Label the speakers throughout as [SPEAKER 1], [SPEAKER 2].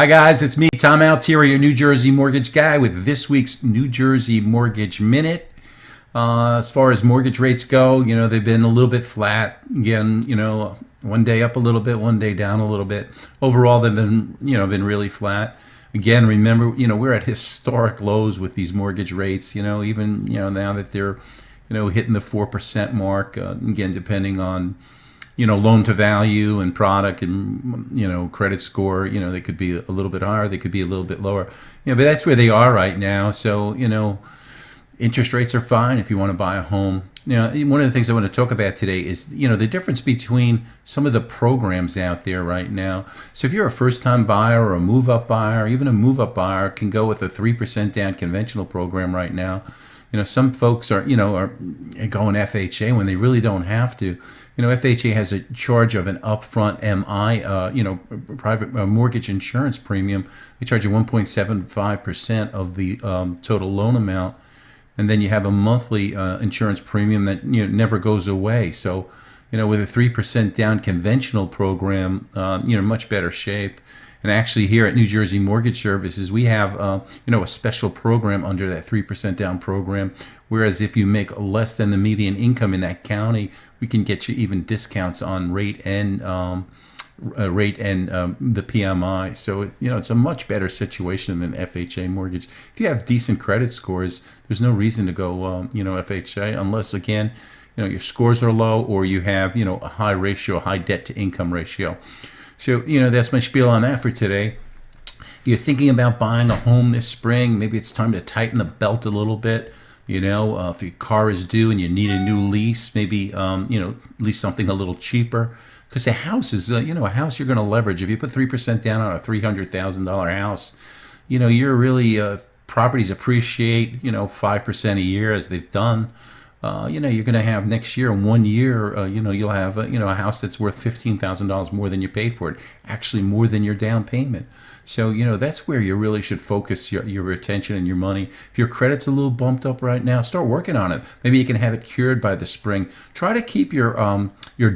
[SPEAKER 1] Hi guys, it's me, Tom Altieri, your New Jersey mortgage guy with this week's New Jersey Mortgage Minute. As far as mortgage rates go, they've been a little bit flat. Again, one day up a little bit, one day down a little bit. Overall, they've been really flat. Again, remember, we're at historic lows with these mortgage rates. Even now that they're hitting the 4% mark. Again, depending on loan to value and product and credit score, they could be a little bit higher, they could be a little bit lower, but that's where they are right now. So interest rates are fine if you want to buy a home. One of the things I want to talk about today is the difference between some of the programs out there right now. So if you're a first-time buyer or a move-up buyer, even a move-up buyer can go with a 3% down conventional program right now. Some folks are going FHA when they really don't have to. FHA has a charge of an upfront MI, private mortgage insurance premium. They charge you 1.75% of the total loan amount, and then you have a monthly insurance premium that never goes away. So, with a 3% down conventional program, much better shape. And actually, here at New Jersey Mortgage Services, we have a special program under that 3% down program. Whereas if you make less than the median income in that county, we can get you even discounts on rate and the PMI. So it's a much better situation than FHA mortgage. If you have decent credit scores, there's no reason to go FHA unless, again, your scores are low or you have a high ratio, high debt to income ratio. So, that's my spiel on that for today. You're thinking about buying a home this spring. Maybe it's time to tighten the belt a little bit. If your car is due and you need a new lease, maybe, lease something a little cheaper. Because a house is, a house you're going to leverage. If you put 3% down on a $300,000 house, you're really, properties appreciate, 5% a year as they've done. You're going to have next year, in 1 year, you'll have, a house that's worth $15,000 more than you paid for it, actually more than your down payment. So, that's where you really should focus your attention and your money. If your credit's a little bumped up right now, start working on it. Maybe you can have it cured by the spring. Try to keep your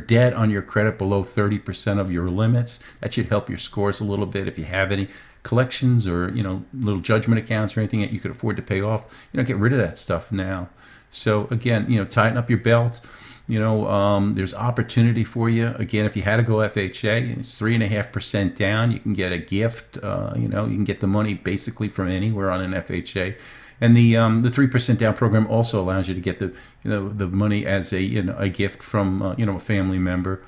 [SPEAKER 1] debt on your credit below 30% of your limits. That should help your scores a little bit. If you have any collections or, little judgment accounts or anything that you could afford to pay off, get rid of that stuff now. So again, tighten up your belt. There's opportunity for you. Again, if you had to go FHA, it's 3.5% down. You can get a gift. You can get the money basically from anywhere on an FHA. And the 3% down program also allows you to get the money as a gift from a family member.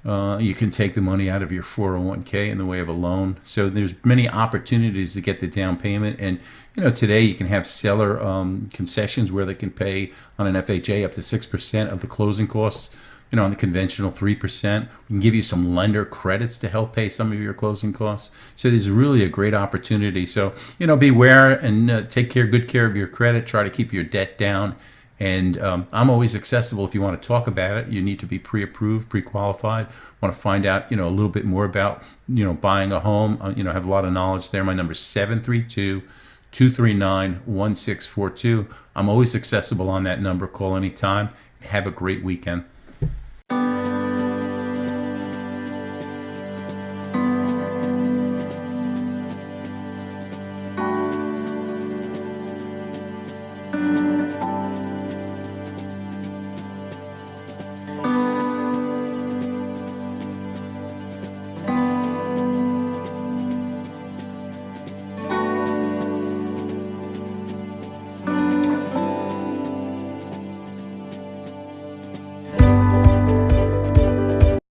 [SPEAKER 1] You can take the money out of your 401k in the way of a loan. So there's many opportunities to get the down payment. And, today you can have seller concessions where they can pay on an FHA up to 6% of the closing costs. On the conventional 3%. We can give you some lender credits to help pay some of your closing costs. So there's really a great opportunity. So, beware and take good care of your credit. Try to keep your debt down. And I'm always accessible if you want to talk about it. You need to be pre-approved, pre-qualified. Want to find out, a little bit more about, buying a home. Have a lot of knowledge there. My number is 732-239-1642. I'm always accessible on that number. Call anytime. Have a great weekend.